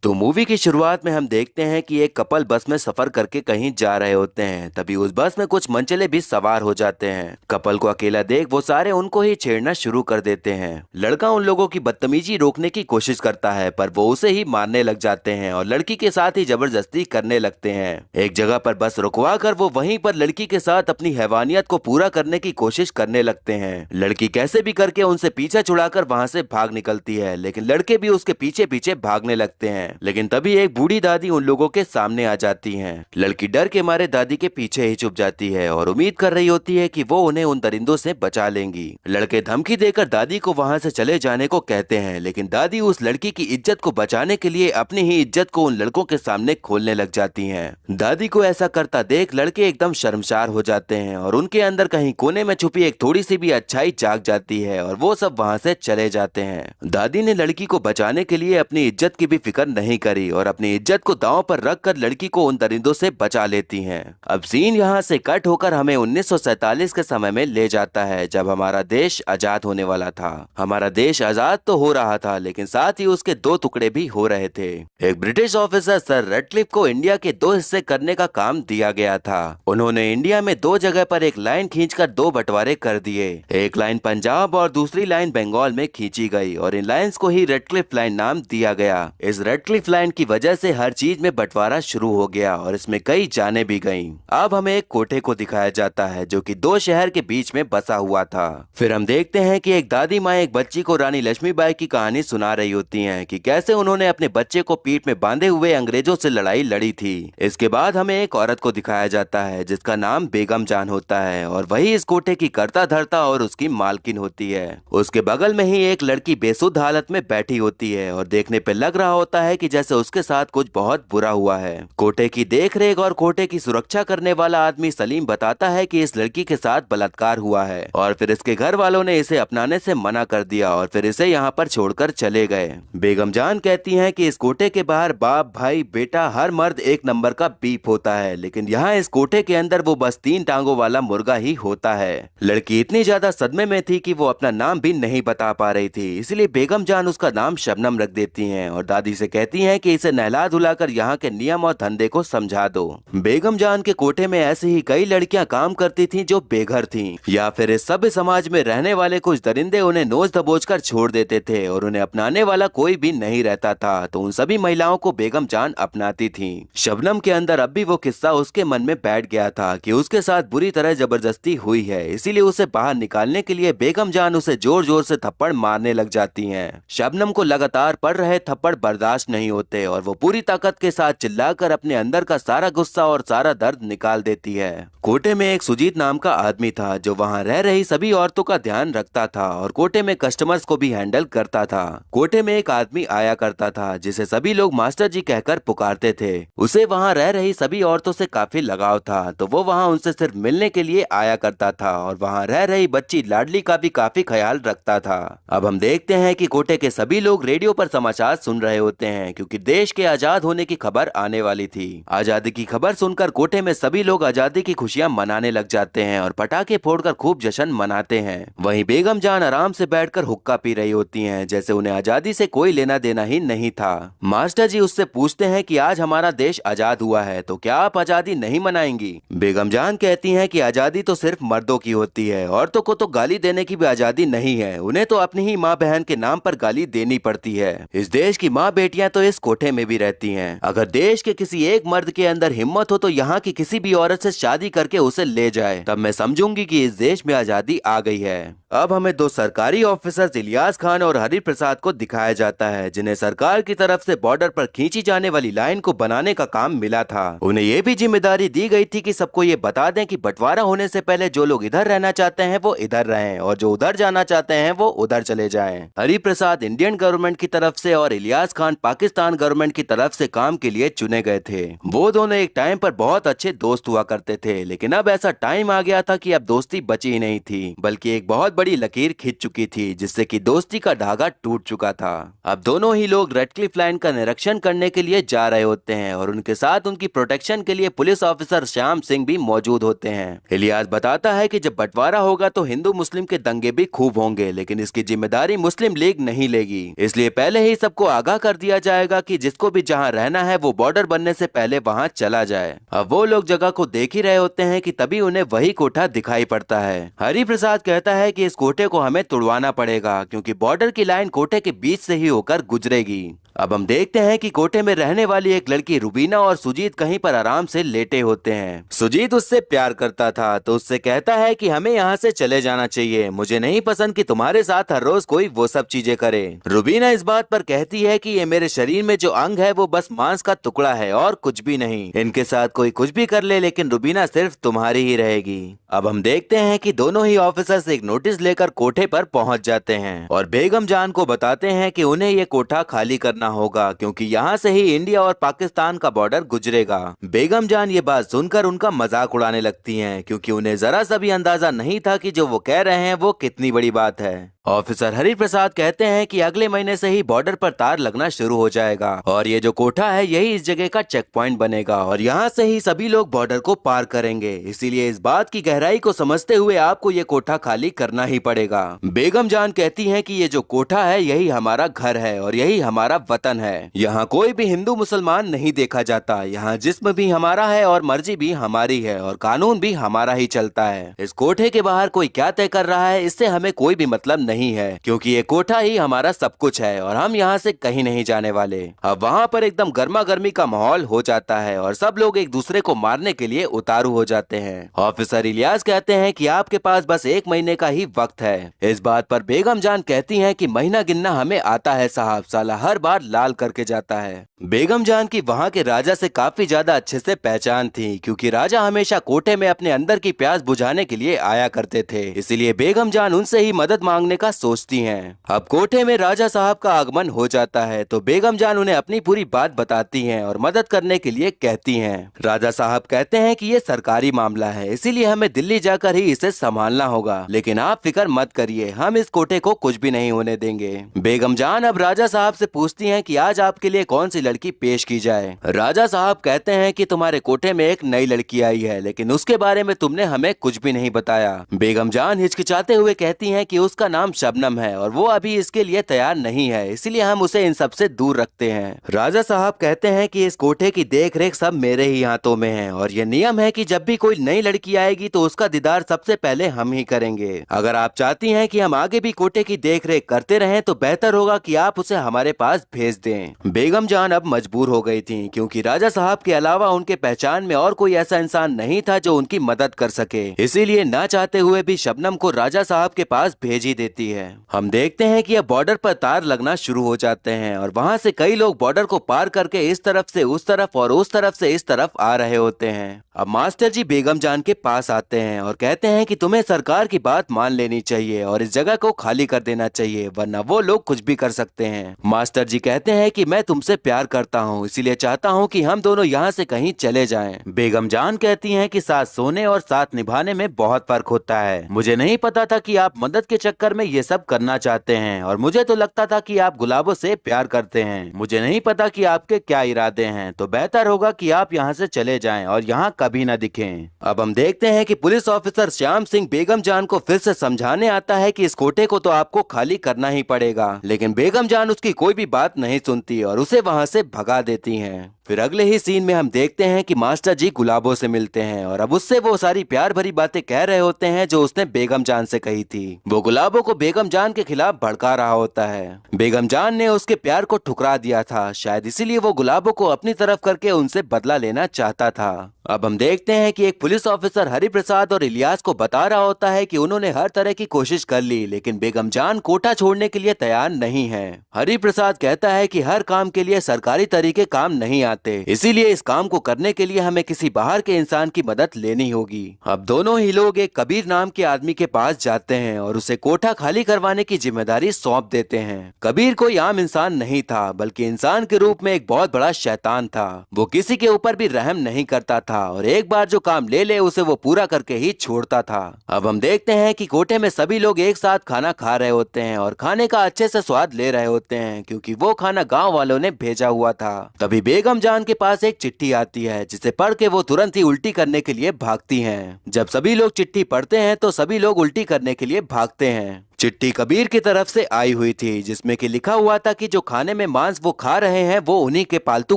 तो मूवी की शुरुआत में हम देखते हैं कि एक कपल बस में सफर करके कहीं जा रहे होते हैं। तभी उस बस में कुछ मनचले भी सवार हो जाते हैं। कपल को अकेला देख वो सारे उनको ही छेड़ना शुरू कर देते हैं। लड़का उन लोगों की बदतमीजी रोकने की कोशिश करता है, पर वो उसे ही मारने लग जाते हैं और लड़की के साथ ही जबरदस्ती करने लगते हैं। एक जगह पर बस रुकवा कर वो वहीं पर लड़की के साथ अपनी हैवानियत को पूरा करने की कोशिश करने लगते हैं। लड़की कैसे भी करके उनसे पीछा छुड़ाकर वहां से भाग निकलती है, लेकिन लड़के भी उसके पीछे पीछे भागने लगते हैं। लेकिन तभी एक बूढ़ी दादी उन लोगों के सामने आ जाती हैं। लड़की डर के मारे दादी के पीछे ही छुप जाती है और उम्मीद कर रही होती है कि वो उन्हें उन दरिंदों से बचा लेंगी। लड़के धमकी देकर दादी को वहां से चले जाने को कहते हैं, लेकिन दादी उस लड़की की इज्जत को बचाने के लिए अपनी ही इज्जत को उन लड़कों के सामने खोलने लग जाती हैं। दादी को ऐसा करता देख लड़के एकदम शर्मसार हो जाते हैं और उनके अंदर कहीं कोने में छुपी एक थोड़ी सी भी अच्छाई जाग जाती है और वो सब वहां से चले जाते हैं। दादी ने लड़की को बचाने के लिए अपनी इज्जत की भी फिक्र नहीं करी और अपनी इज्जत को दांव पर रखकर लड़की को उन दरिंदों से बचा लेती हैं। अब सीन यहाँ से कट होकर हमें 1947 के समय में ले जाता है, जब हमारा देश आजाद होने वाला था। हमारा देश आजाद तो हो रहा था, लेकिन साथ ही उसके दो टुकड़े भी हो रहे थे। एक ब्रिटिश ऑफिसर सर रेडक्लिफ को इंडिया के दो हिस्से करने का काम दिया गया था। उन्होंने इंडिया में दो जगह पर एक लाइन खींचकर दो बंटवारे कर दिए। एक लाइन पंजाब और दूसरी लाइन बंगाल में खींची गई और इन लाइन्स को ही रेडक्लिफ लाइन नाम दिया गया। इस रेडक्लिफ लाइन की वजह से हर चीज में बंटवारा शुरू हो गया और इसमें कई जाने भी गईं। अब हमें एक कोठे को दिखाया जाता है जो कि दो शहर के बीच में बसा हुआ था। फिर हम देखते हैं कि एक दादी माँ एक बच्ची को रानी लक्ष्मीबाई की कहानी सुना रही होती हैं कि कैसे उन्होंने अपने बच्चे को पीठ में बांधे हुए अंग्रेजों से लड़ाई लड़ी थी। इसके बाद हमें एक औरत को दिखाया जाता है जिसका नाम बेगम जान होता है और वही इस कोठे की कर्ता धर्ता और उसकी मालकिन होती है। उसके बगल में ही एक लड़की बेसुध हालत में बैठी होती है और देखने पे लग रहा होता है कि जैसे उसके साथ कुछ बहुत बुरा हुआ है। कोठे की देखरेख और कोठे की सुरक्षा करने वाला आदमी सलीम बताता है कि इस लड़की के साथ बलात्कार हुआ है और फिर इसके घर वालों ने इसे अपनाने से मना कर दिया और फिर इसे यहाँ पर छोड़कर चले गए। बेगम जान कहती हैं कि इस कोठे के बाहर बाप भाई बेटा हर मर्द एक नंबर का बीप होता है, लेकिन यहाँ इस कोठे के अंदर वो बस 3 टांगों वाला मुर्गा ही होता है। लड़की इतनी ज्यादा सदमे में थी कि वो अपना नाम भी नहीं बता पा रही थी, इसलिए बेगम जान उसका नाम शबनम रख देती हैं और दादी से कहती हैं कि इसे नहला धुलाकर यहाँ के नियम और धंधे को समझा दो। बेगम जान के कोठे में ऐसे ही कई लड़कियां काम करती थीं जो बेघर थीं, या फिर इस सभ्य समाज में रहने वाले कुछ दरिंदे उन्हें नोच दबोच कर छोड़ देते थे और उन्हें अपनाने वाला कोई भी नहीं रहता था, तो उन सभी महिलाओं को बेगम जान अपनाती थी। शबनम के अंदर अब भी वो किस्सा उसके मन में बैठ गया था कि उसके साथ बुरी तरह जबरदस्ती हुई है, इसीलिए उसे बाहर निकालने के लिए बेगम जान उसे जोर जोर से थप्पड़ मारने लग जाती हैं। शबनम को लगातार पड़ रहे थप्पड़ बर्दाश्त नहीं होते और वो पूरी ताकत के साथ चिल्लाकर अपने अंदर का सारा गुस्सा और सारा दर्द निकाल देती है। कोठे में एक सुजीत नाम का आदमी था जो वहाँ रह रही सभी औरतों का ध्यान रखता था और कोठे में कस्टमर्स को भी हैंडल करता था। कोठे में एक आदमी आया करता था जिसे सभी लोग मास्टर जी कहकर पुकारते थे। उसे वहाँ रह रही सभी औरतों से काफी लगाव था, तो वो वहाँ उनसे सिर्फ मिलने के लिए आया करता था और वहाँ रह रही बच्ची लाडली का भी काफी ख्याल रखता था। अब हम देखते हैं कि कोठे के सभी लोग रेडियो पर समाचार सुन रहे होते हैं क्योंकि देश के आजाद होने की खबर आने वाली थी। आजादी की खबर सुनकर कोठे में सभी लोग आजादी की खुशियां मनाने लग जाते हैं और पटाखे फोड़कर खूब जश्न मनाते हैं। वहीं बेगम जान आराम से बैठकर हुक्का पी रही होती हैं, जैसे उन्हें आजादी से कोई लेना देना ही नहीं था। मास्टर जी उससे पूछते हैं कि आज हमारा देश आजाद हुआ है तो क्या आप आजादी नहीं मनाएंगी? बेगम जान कहती हैं कि आजादी तो सिर्फ मर्दों की होती है, औरतों को तो गाली देने की भी आजादी नहीं है, उन्हें तो अपनी ही माँ बहन के नाम पर गाली देनी पड़ती है। इस देश की माँ बेटियां तो इस कोठे में भी रहती हैं। अगर देश के किसी एक मर्द के अंदर हिम्मत हो तो यहाँ की किसी भी औरत से शादी करके उसे ले जाए, तब मैं समझूंगी कि इस देश में आजादी आ गई है। अब हमें दो सरकारी ऑफिसर्स इलियास खान और हरि प्रसाद को दिखाया जाता है जिन्हें सरकार की तरफ से बॉर्डर पर खींची जाने वाली लाइन को बनाने का काम मिला था। उन्हें ये भी जिम्मेदारी दी गई थी कि सबको ये बता दें कि बंटवारा होने से पहले जो लोग इधर रहना चाहते हैं वो इधर रहें और जो उधर जाना चाहते हैं वो उधर चले जाएं। हरि प्रसाद इंडियन गवर्नमेंट की तरफ से और इलियास खान पाकिस्तान गवर्नमेंट की तरफ से काम के लिए चुने गए थे। वो दोनों एक टाइम पर बहुत अच्छे दोस्त हुआ करते थे, लेकिन अब ऐसा टाइम आ गया था कि अब दोस्ती बची ही नहीं थी, बल्कि एक बहुत बड़ी लकीर खिंच चुकी थी जिससे कि दोस्ती का धागा टूट चुका था। अब दोनों ही लोग रेडक्लिफ लाइन का निरीक्षण करने के लिए जा रहे होते हैं और उनके साथ उनकी प्रोटेक्शन के लिए पुलिस ऑफिसर श्याम सिंह भी मौजूद होते हैं। इलियास बताता है कि जब बंटवारा होगा तो हिंदू मुस्लिम के दंगे भी खूब होंगे, लेकिन इसकी जिम्मेदारी मुस्लिम लीग नहीं लेगी, इसलिए पहले ही सबको आगाह कर दिया जाएगा कि जिसको भी जहाँ रहना है वो बॉर्डर बनने से पहले वहाँ चला जाए। अब वो लोग जगह को देख ही रहे होते हैं कि तभी उन्हें वही कोठा दिखाई पड़ता है। हरि प्रसाद कहता है कि इस कोठे को हमें तुड़वाना पड़ेगा क्योंकि बॉर्डर की लाइन कोठे के बीच से ही होकर गुजरेगी। अब हम देखते हैं कि कोठे में रहने वाली एक लड़की रुबीना और सुजीत कहीं पर आराम से लेटे होते हैं। सुजीत उससे प्यार करता था तो उससे कहता है कि हमें यहाँ से चले जाना चाहिए, मुझे नहीं पसंद कि तुम्हारे साथ हर रोज कोई वो सब चीजें करे। रुबीना इस बात पर कहती है कि ये मेरे शरीर में जो अंग है वो बस मांस का टुकड़ा है और कुछ भी नहीं, इनके साथ कोई कुछ भी कर ले लेकिन रुबीना सिर्फ तुम्हारी ही रहेगी। अब हम देखते हैं कि दोनों ही ऑफिसर्स एक नोटिस लेकर कोठे पर पहुंच जाते हैं और बेगम जान को बताते हैं कि उन्हें ये कोठा खाली करना होगा क्योंकि यहाँ से ही इंडिया और पाकिस्तान का बॉर्डर गुजरेगा। बेगम जान ये बात सुनकर उनका मजाक उड़ाने लगती हैं क्योंकि उन्हें जरा सा भी अंदाजा नहीं था कि जो वो कह रहे हैं वो कितनी बड़ी बात है। ऑफिसर हरि प्रसाद कहते हैं कि अगले महीने से ही बॉर्डर पर तार लगना शुरू हो जाएगा और ये जो कोठा है यही इस जगह का चेक पॉइंट बनेगा और यहाँ से ही सभी लोग बॉर्डर को पार करेंगे, इसीलिए इस बात की गहराई को समझते हुए आपको ये कोठा खाली करना ही पड़ेगा। बेगम जान कहती हैं कि ये जो कोठा है यही हमारा घर है और यही हमारा वतन है, यहाँ कोई भी हिंदू मुसलमान नहीं देखा जाता, यहाँ जिस्म भी हमारा है और मर्जी भी हमारी है और कानून भी हमारा ही चलता है। इस कोठे के बाहर कोई क्या तय कर रहा है इससे हमें कोई भी मतलब नहीं है क्योंकि ये कोठा ही हमारा सब कुछ है और हम यहाँ से कहीं नहीं जाने वाले। अब वहाँ पर एकदम गर्मा गर्मी का माहौल हो जाता है और सब लोग एक दूसरे को मारने के लिए उतारू हो जाते हैं। ऑफिसर इलियास कहते हैं कि आपके पास बस 1 महीने का ही वक्त है। इस बात पर बेगम जान कहती हैं कि महीना गिनना हमें आता है साहब, साला हर बार लाल करके जाता है। बेगम जान की वहाँ के राजा से काफी ज्यादा अच्छे से पहचान थी क्योंकि राजा हमेशा कोठे में अपने अंदर की प्यास बुझाने के लिए आया करते थे, इसलिए बेगम जान उनसे ही मदद मांगने का सोचती हैं। अब कोठे में राजा साहब का आगमन हो जाता है तो बेगम जान उन्हें अपनी पूरी बात बताती हैं और मदद करने के लिए कहती हैं। राजा साहब कहते हैं कि ये सरकारी मामला है इसीलिए हमें दिल्ली जाकर ही इसे संभालना होगा, लेकिन आप फिक्र मत करिए, हम इस कोठे को कुछ भी नहीं होने देंगे। बेगम जान अब राजा साहब से पूछती हैं कि आज आपके लिए कौन सी लड़की पेश की जाए। राजा साहब कहते हैं कि तुम्हारे कोठे में एक नई लड़की आई है लेकिन उसके बारे में तुमने हमें कुछ भी नहीं बताया। बेगम जान हिचकिचाते हुए कहती हैं कि उसका नाम शबनम है और वो अभी इसके लिए तैयार नहीं है, इसलिए हम उसे इन सब से दूर रखते हैं। राजा साहब कहते हैं कि इस कोठे की देख रेख सब मेरे ही हाथों में है और ये नियम है कि जब भी कोई नई लड़की आएगी तो उसका दीदार सबसे पहले हम ही करेंगे। अगर आप चाहती हैं कि हम आगे भी कोठे की देख रेख करते रहें तो बेहतर होगा कि आप उसे हमारे पास भेज दें। बेगम जान अब मजबूर हो गई थी क्योंकि राजा साहब के अलावा उनके पहचान में और कोई ऐसा इंसान नहीं था जो उनकी मदद कर सके, इसीलिए ना चाहते हुए भी शबनम को राजा साहब के पास भेज ही देती है। हम देखते हैं कि अब बॉर्डर पर तार लगना शुरू हो जाते हैं और वहाँ से कई लोग बॉर्डर को पार करके इस तरफ से उस तरफ और उस तरफ से इस तरफ आ रहे होते हैं। अब मास्टर जी बेगम जान के पास आते हैं और कहते हैं कि तुम्हें सरकार की बात मान लेनी चाहिए और इस जगह को खाली कर देना चाहिए वरना वो लोग कुछ भी कर सकते हैं। मास्टर जी कहते हैं कि मैं तुमसे प्यार करता हूँ इसीलिए चाहता हूँ कि हम दोनों यहाँ से कहीं चले जाएं। बेगम जान कहती हैं कि साथ सोने और साथ निभाने में बहुत फर्क होता है, मुझे नहीं पता था कि आप मदद के चक्कर में ये सब करना चाहते हैं और मुझे तो लगता था कि आप गुलाबों से प्यार करते हैं, मुझे नहीं पता कि आपके क्या इरादे हैं, तो बेहतर होगा कि आप यहाँ से चले जाएं और यहाँ कभी न दिखें। अब हम देखते हैं कि पुलिस ऑफिसर श्याम सिंह बेगम जान को फिर से समझाने आता है कि इस कोठे को तो आपको खाली करना ही पड़ेगा, लेकिन बेगम जान उसकी कोई भी बात नहीं सुनती और उसे वहाँ से भगा देती हैं। फिर अगले ही सीन में हम देखते हैं कि मास्टर जी गुलाबों से मिलते हैं और अब उससे वो सारी प्यार भरी बातें कह रहे होते हैं जो उसने बेगम जान से कही थी। वो गुलाबों को बेगम जान के खिलाफ भड़का रहा होता है। बेगम जान ने उसके प्यार को ठुकरा दिया था, शायद इसीलिए वो गुलाबों को अपनी तरफ करके उनसे बदला लेना चाहता था। अब हम देखते हैं कि एक पुलिस ऑफिसर हरि प्रसाद और इलियास को बता रहा होता है कि उन्होंने हर तरह की कोशिश कर ली लेकिन बेगम जान कोठा छोड़ने के लिए तैयार नहीं है। हरि प्रसाद कहता है कि हर काम के लिए सरकारी तरीके काम नहीं आते, इसीलिए इस काम को करने के लिए हमें किसी बाहर के इंसान की मदद लेनी होगी। अब दोनों ही लोग एक कबीर नाम के आदमी के पास जाते हैं और उसे कोठा खाली करवाने की जिम्मेदारी सौंप देते हैं। कबीर कोई आम इंसान नहीं था बल्कि इंसान के रूप में एक बहुत बड़ा शैतान था। वो किसी के ऊपर भी रहम नहीं करता था और एक बार जो काम ले ले उसे वो पूरा करके ही छोड़ता था। अब हम देखते हैं कि कोठे में सभी लोग एक साथ खाना खा रहे होते हैं और खाने का अच्छे से स्वाद ले रहे होते हैं क्योंकि वो खाना गांव वालों ने भेजा हुआ था। तभी बेगम जान के पास एक चिट्ठी आती है जिसे पढ़ के वो तुरंत ही उल्टी करने के लिए भागती हैं। जब सभी लोग चिट्ठी पढ़ते हैं तो सभी लोग उल्टी करने के लिए भागते हैं। चिट्ठी कबीर की तरफ से आई हुई थी जिसमें कि लिखा हुआ था कि जो खाने में मांस वो खा रहे हैं वो उन्हीं के पालतू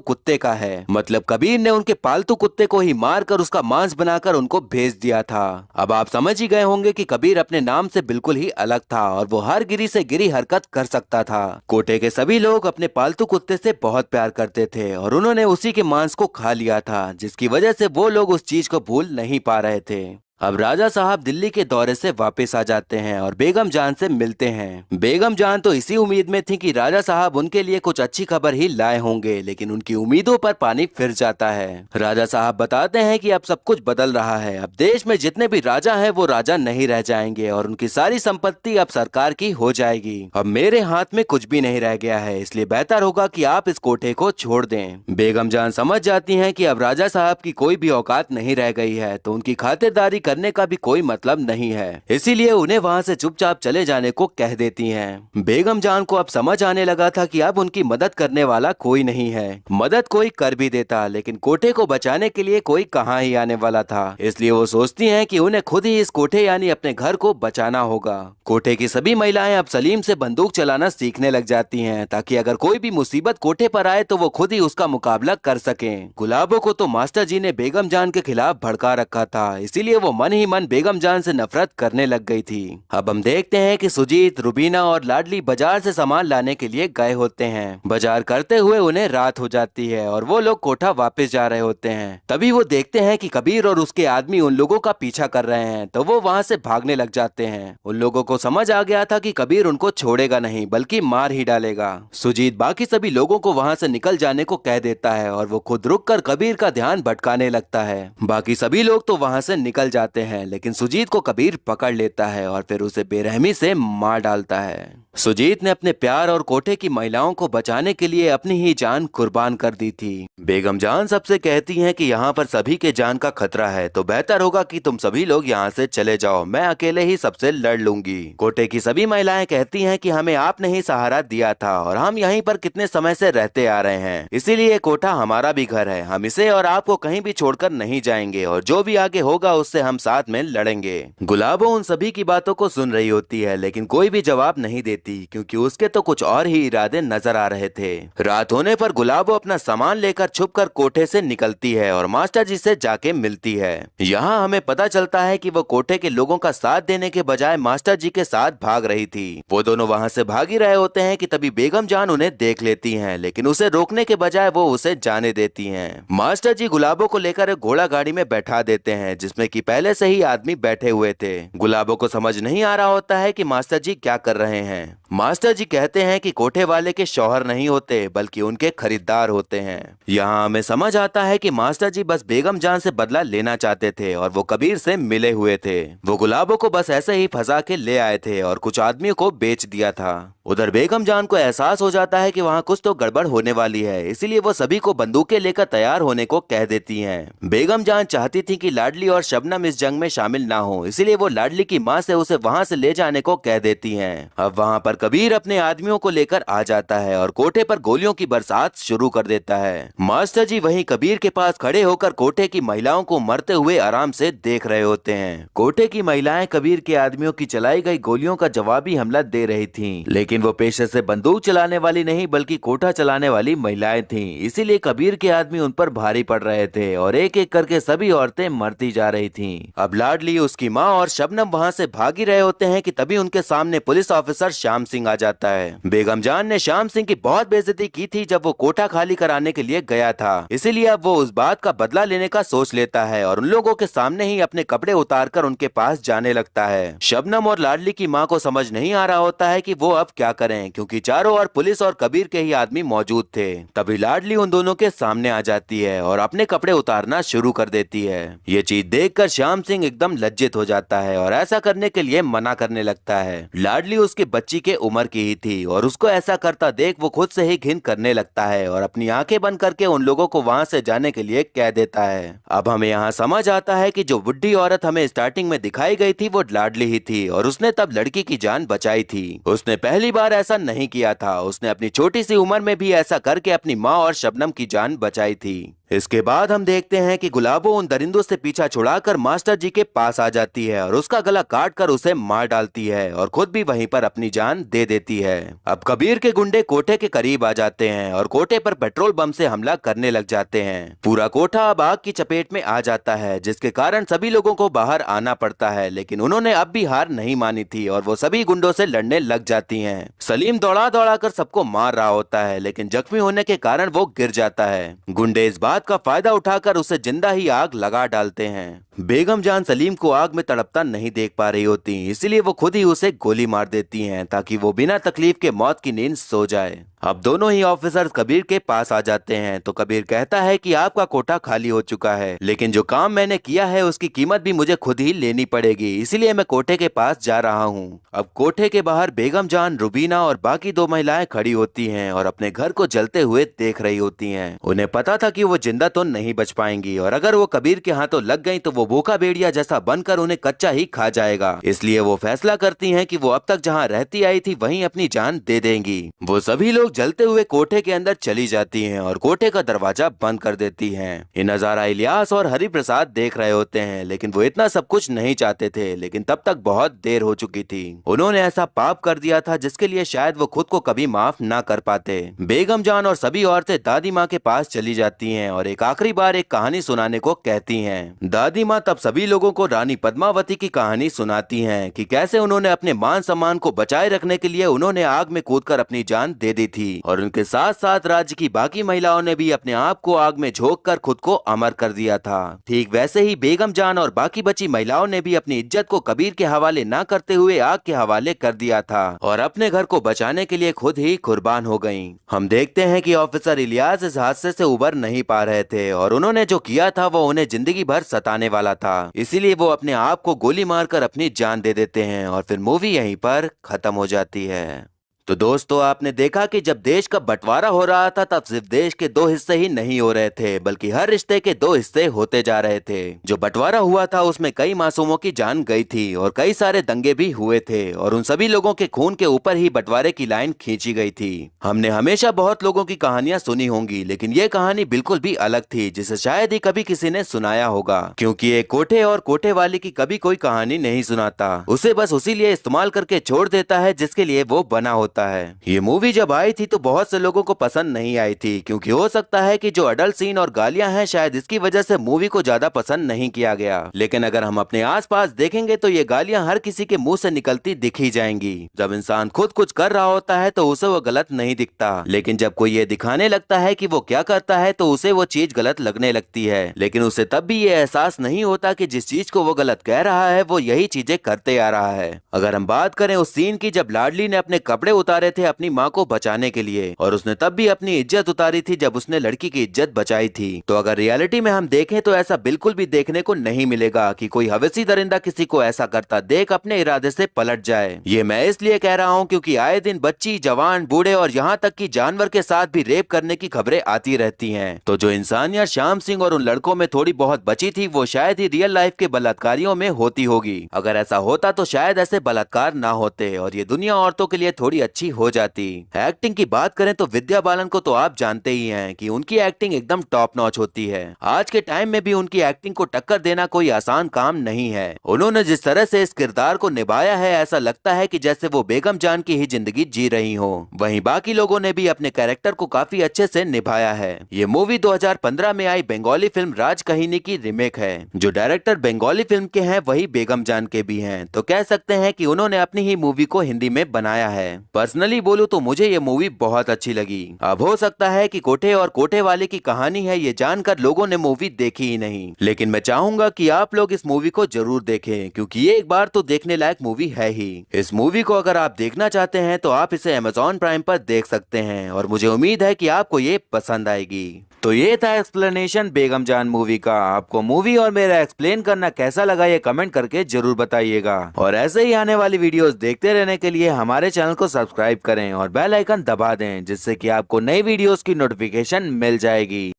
कुत्ते का है। मतलब कबीर ने उनके पालतू कुत्ते को ही मारकर उसका मांस बनाकर उनको भेज दिया था। अब आप समझ ही गए होंगे कि कबीर अपने नाम से बिल्कुल ही अलग था और वो हर गिरी से गिरी हरकत कर सकता था। कोटे के सभी लोग अपने पालतू कुत्ते से बहुत प्यार करते थे और उन्होंने उसी के मांस को खा लिया था, जिसकी वजह से वो लोग उस चीज को भूल नहीं पा रहे थे। अब राजा साहब दिल्ली के दौरे से वापस आ जाते हैं और बेगम जान से मिलते हैं। बेगम जान तो इसी उम्मीद में थी कि राजा साहब उनके लिए कुछ अच्छी खबर ही लाए होंगे, लेकिन उनकी उम्मीदों पर पानी फिर जाता है। राजा साहब बताते हैं कि अब सब कुछ बदल रहा है, अब देश में जितने भी राजा हैं वो राजा नहीं रह जाएंगे और उनकी सारी संपत्ति अब सरकार की हो जाएगी। अब मेरे हाथ में कुछ भी नहीं रह गया है, इसलिए बेहतर होगा कि आप इस कोठे को छोड़ दें। बेगम जान समझ जाती हैं कि अब राजा साहब की कोई भी औकात नहीं रह गई है, तो उनकी खातिरदारी करने का भी कोई मतलब नहीं है, इसीलिए उन्हें वहां से चुपचाप चले जाने को कह देती हैं। बेगम जान को अब समझ आने लगा था कि अब उनकी मदद करने वाला कोई नहीं है। मदद कोई कर भी देता, लेकिन कोठे को बचाने के लिए कोई कहाँ ही आने वाला था, इसलिए वो सोचती हैं कि उन्हें खुद ही इस कोठे यानी अपने घर को बचाना होगा। कोठे की सभी महिलाएं अब सलीम से बंदूक चलाना सीखने लग जाती हैं, ताकि अगर कोई भी मुसीबत कोठे पर आए तो वो खुद ही उसका मुकाबला कर सकें। गुलाबों को तो मास्टर जी ने बेगम जान के खिलाफ भड़का रखा था, इसीलिए वो मन ही मन बेगम जान से नफरत करने लग गई थी। अब हम देखते हैं कि सुजीत, रुबीना और लाडली बाजार से सामान लाने के लिए गए होते हैं। बाजार करते हुए उन्हें रात हो जाती है और वो लोग कोठा वापस जा रहे होते हैं। तभी वो देखते हैं कि कबीर और उसके आदमी उन लोगों का पीछा कर रहे हैं, तो वो वहाँ से भागने लग जाते हैं। उन लोगों को समझ आ गया था कि कबीर उनको छोड़ेगा नहीं बल्कि मार ही डालेगा। सुजीत बाकी सभी लोगों को वहाँ से निकल जाने को कह देता है और वो खुद रुककर कबीर का ध्यान भटकाने लगता है। बाकी सभी लोग तो वहाँ से निकल जाते हैं, लेकिन सुजीत को कबीर पकड़ लेता है और फिर उसे बेरहमी से मार डालता है। सुजीत ने अपने प्यार और कोठे की महिलाओं को बचाने के लिए अपनी ही जान कुर्बान कर दी थी। बेगम जान सबसे कहती हैं कि यहाँ पर सभी के जान का खतरा है, तो बेहतर होगा कि तुम सभी लोग यहाँ से चले जाओ, मैं अकेले ही सबसे लड़ लूंगी। कोठे की सभी महिलाएं कहती हैं कि हमें आपने ही सहारा दिया था और हम यहीं पर कितने समय से रहते आ रहे हैं, इसीलिए कोठा हमारा भी घर है, हम इसे और आपको कहीं भी छोड़कर नहीं जाएंगे और जो भी आगे होगा उससे हम साथ में लड़ेंगे। गुलाबो उन सभी की बातों को सुन रही होती है, लेकिन कोई भी जवाब नहीं देती, क्योंकि उसके तो कुछ और ही इरादे नजर आ रहे थे। रात होने पर गुलाबो अपना सामान लेकर छुपकर कोठे से निकलती है और मास्टर जी से जाके मिलती है। यहाँ हमें पता चलता है कि वो कोठे के लोगों का साथ देने के बजाय मास्टर जी के साथ भाग रही थी। वो दोनों वहाँ से भाग ही रहे होते हैं कि तभी बेगम जान उन्हें देख लेती हैं, लेकिन उसे रोकने के बजाय वो उसे जाने देती हैं। मास्टर जी गुलाबो को लेकर एक घोड़ा गाड़ी में बैठा देते हैं, जिसमें कि पहले से ही आदमी बैठे हुए थे। गुलाबो को समझ नहीं आ रहा होता है कि मास्टर जी क्या कर रहे हैं। मास्टर जी कहते हैं कि कोठे वाले के शौहर नहीं होते बल्कि उनके खरीदार होते हैं। यहाँ हमें समझ आता है कि मास्टर जी बस बेगम जान से बदला लेना चाहते थे और वो कबीर से मिले हुए थे। वो गुलाबो को बस ऐसे ही फंसा के ले आए थे और कुछ आदमियों को बेच दिया था। उधर बेगम जान को एहसास हो जाता है कि वहाँ कुछ तो गड़बड़ होने वाली है, इसीलिए वो सभी को बंदूकें लेकर तैयार होने को कह देती हैं। बेगम जान चाहती थी कि लाडली और शबनम इस जंग में शामिल ना हो, इसीलिए वो लाडली की माँ से उसे वहाँ से ले जाने को कह देती हैं। अब वहाँ पर कबीर अपने आदमियों को लेकर आ जाता है और कोठे पर गोलियों की बरसात शुरू कर देता है। मास्टर जी वहीं कबीर के पास खड़े होकर कोठे की महिलाओं को मरते हुए आराम से देख रहे होते हैं। कोठे की महिलाएं कबीर के आदमियों की चलाई गई गोलियों का जवाबी हमला दे रही थीं, लेकिन वो पेशे से बंदूक चलाने वाली नहीं बल्कि कोठा चलाने वाली महिलाएं थीं, इसीलिए कबीर के आदमी उन पर भारी पड़ रहे थे और एक एक करके सभी औरतें मरती जा रही थीं। अब लाडली, उसकी माँ और शबनम वहाँ से भाग ही रहे होते हैं कि तभी उनके सामने पुलिस ऑफिसर श्याम सिंह आ जाता है। बेगम जान ने श्याम सिंह की बहुत बेइज्जती की थी जब वो कोठा खाली कराने के लिए गया था, इसीलिए अब वो उस बात का बदला लेने का सोच लेता है और उन लोगों के सामने ही अपने कपड़े उतारकर उनके पास जाने लगता है। शबनम और लाडली की माँ को समझ नहीं आ रहा होता है कि वो अब क्या करें, क्योंकि चारों ओर पुलिस और कबीर के ही आदमी मौजूद थे। तभी लाडली उन दोनों के सामने आ जाती है और अपने कपड़े उतारना शुरू कर देती है। ये चीज देखकर श्याम सिंह एकदम लज्जित हो जाता है और ऐसा करने के लिए मना करने लगता है। लाडली उसकी बच्ची के उम्र की ही थी और उसको ऐसा करता देख वो खुद से ही घिन करने लगता है और अपनी आंखें बंद करके उन लोगों को वहां से जाने के लिए कह देता है। अब हमें यहाँ समझ आता है कि जो बुढ़ी औरत हमें स्टार्टिंग में दिखाई गई थी वो लाडली ही थी और उसने तब लड़की की जान बचाई थी। उसने पहली बार ऐसा नहीं किया था, उसने अपनी छोटी सी उम्र में भी ऐसा करके अपनी माँ और शबनम की जान बचाई थी। इसके बाद हम देखते हैं कि गुलाबो उन दरिंदों से पीछा छुड़ाकर मास्टर जी के पास आ जाती है और उसका गला काट कर उसे मार डालती है और खुद भी वहीं पर अपनी जान दे देती है। अब कबीर के गुंडे कोठे के करीब आ जाते हैं और कोठे पर पेट्रोल बम से हमला करने लग जाते हैं। पूरा कोठा अब आग की चपेट में आ जाता है, जिसके कारण सभी लोगों को बाहर आना पड़ता है, लेकिन उन्होंने अब भी हार नहीं मानी थी और वो सभी गुंडों से लड़ने लग जाती हैं। सलीम दौड़ा दौड़ा कर सबको मार रहा होता है, लेकिन जख्मी होने के कारण वो गिर जाता है। गुंडे इस बात का फायदा उठाकर उसे जिंदा ही आग लगा डालते हैं। बेगम जान सलीम को आग में तड़पता नहीं देख पा रही होती, इसलिए वो खुद ही उसे गोली मार देती हैं ताकि वो बिना तकलीफ के मौत की नींद सो जाए। अब दोनों ही ऑफिसर कबीर के पास आ जाते हैं तो कबीर कहता है कि आपका कोठा खाली हो चुका है, लेकिन जो काम मैंने किया है उसकी कीमत भी मुझे खुद ही लेनी पड़ेगी, इसलिए मैं कोठे के पास जा रहा हूँ। अब कोठे के बाहर बेगम जान, रुबीना और बाकी दो महिलाएं खड़ी होती हैं और अपने घर को जलते हुए देख रही होती हैं। उन्हें पता था कि वो जिंदा तो नहीं बच पाएंगी और अगर वो कबीर के हाथों लग गई तो वो भूखा भेड़िया जैसा बनकर उन्हें कच्चा ही खा जाएगा, इसलिए वो फैसला करती हैं कि वो अब तक जहाँ रहती आई थी वहीं अपनी जान दे देंगी। वो सभी लोग जलते हुए कोठे के अंदर चली जाती हैं और कोठे का दरवाजा बंद कर देती हैं। ये नजारा इलियास और हरि प्रसाद देख रहे होते हैं, लेकिन वो इतना सब कुछ नहीं चाहते थे, लेकिन तब तक बहुत देर हो चुकी थी। उन्होंने ऐसा पाप कर दिया था जिसके लिए शायद वो खुद को कभी माफ ना कर पाते। बेगम जान और सभी औरतें दादी माँ के पास चली जाती हैं और एक आखिरी बार एक कहानी सुनाने को कहती हैं। दादी माँ तब सभी लोगों को रानी पद्मावती की कहानी सुनाती हैं कि कैसे उन्होंने अपने मान सम्मान को बचाए रखने के लिए उन्होंने आग में कूदकर अपनी जान दे दी थी और उनके साथ साथ राज्य की बाकी महिलाओं ने भी अपने आप को आग में झोंककर खुद को अमर कर दिया था। ठीक वैसे ही बेगम जान और बाकी बची महिलाओं ने भी अपनी इज्जत को कबीर के हवाले न करते हुए आग के हवाले कर दिया था और अपने घर को बचाने के लिए खुद ही कुर्बान हो गयीं। हम देखते हैं कि ऑफिसर इलियास इस हादसे से उबर नहीं पा रहे थे और उन्होंने जो किया था वो उन्हें जिंदगी भर सताने वाला था, इसीलिए वो अपने आप को गोली मारकर अपनी जान दे देते हैं और फिर मूवी यहीं पर खत्म हो जाती है। तो दोस्तों, आपने देखा कि जब देश का बंटवारा हो रहा था तब सिर्फ देश के दो हिस्से ही नहीं हो रहे थे, बल्कि हर रिश्ते के दो हिस्से होते जा रहे थे। जो बंटवारा हुआ था उसमें कई मासूमों की जान गई थी और कई सारे दंगे भी हुए थे और उन सभी लोगों के खून के ऊपर ही बंटवारे की लाइन खींची गई थी। हमने हमेशा बहुत लोगों की कहानियां सुनी होंगी, लेकिन ये कहानी बिल्कुल भी अलग थी जिसे शायद ही कभी किसी ने सुनाया होगा, क्योंकि एक कोठे और कोठे वाले की कभी कोई कहानी नहीं सुनाता, उसे बस उसी लिए इस्तेमाल करके छोड़ देता है जिसके लिए वो बना होता है। ये मूवी जब आई थी तो बहुत से लोगों को पसंद नहीं आई थी, क्योंकि हो सकता है कि जो अडल्ट सीन और गालियां हैं शायद इसकी वजह से मूवी को ज्यादा पसंद नहीं किया गया। लेकिन अगर हम अपने आसपास देखेंगे तो ये गालियां हर किसी के मुंह से निकलती दिखी जाएंगी। जब इंसान खुद कुछ कर रहा होता है तो उसे वो गलत नहीं दिखता, लेकिन जब कोई ये दिखाने लगता है कि वो क्या करता है तो उसे वो चीज गलत लगने लगती है। लेकिन उसे तब भी ये एहसास नहीं होता कि जिस चीज को वो गलत कह रहा है वो यही चीजें करते आ रहा है। अगर हम बात करें उस सीन की जब लाडली ने अपने कपड़े उतारे थे अपनी माँ को बचाने के लिए, और उसने तब भी अपनी इज्जत उतारी थी जब उसने लड़की की इज्जत बचाई थी, तो अगर रियलिटी में हम देखें तो ऐसा बिल्कुल भी देखने को नहीं मिलेगा कि कोई हवसी दरिंदा किसी को ऐसा करता देख अपने इरादे से पलट जाए। ये मैं इसलिए कह रहा हूँ क्योंकि आए दिन बच्ची, जवान, बूढ़े और यहाँ तक कि जानवर के साथ भी रेप करने की खबरें आती रहती हैं। तो जो इंसानियत श्याम सिंह और उन लड़कों में थोड़ी बहुत बची थी वो शायद ही रियल लाइफ के बलात्कारियों में होती होगी। अगर ऐसा होता तो शायद ऐसे बलात्कार ना होते और ये दुनिया औरतों के लिए थोड़ी अच्छी हो जाती। एक्टिंग की बात करें तो विद्या बालन को तो आप जानते ही हैं कि उनकी एक्टिंग एकदम टॉप नॉच होती है। आज के टाइम में भी उनकी एक्टिंग को टक्कर देना कोई आसान काम नहीं है। उन्होंने जिस तरह से इस किरदार को निभाया है ऐसा लगता है कि जैसे वो बेगम जान की ही जिंदगी जी रही हो। वहीं बाकी लोगों ने भी अपने कैरेक्टर को काफी अच्छे से निभाया है। ये मूवी 2015 में आई बंगाली फिल्म राज कहिनी की रीमेक है। जो डायरेक्टर बंगाली फिल्म के हैं वही बेगम जान के भी हैं, तो कह सकते हैं कि उन्होंने अपनी ही मूवी को हिंदी में बनाया है। पर्सनली बोलूं तो मुझे ये मूवी बहुत अच्छी लगी। अब हो सकता है कि कोठे और कोठे वाले की कहानी है ये जानकर लोगों ने मूवी देखी ही नहीं, लेकिन मैं चाहूंगा कि आप लोग इस मूवी को जरूर देखें क्योंकि ये एक बार तो देखने लायक मूवी है ही। इस मूवी को अगर आप देखना चाहते हैं तो आप इसे Amazon प्राइम पर देख सकते हैं और मुझे उम्मीद है कि आपको ये पसंद आएगी। तो ये था एक्सप्लेनेशन बेगम जान मूवी का। आपको मूवी और मेरा एक्सप्लेन करना कैसा लगा ये कमेंट करके जरूर बताइएगा और ऐसे ही आने वाली वीडियोस देखते रहने के लिए हमारे चैनल को सब्सक्राइब करें और बेल आइकन दबा दें जिससे कि आपको नई वीडियोस की नोटिफिकेशन मिल जाएगी।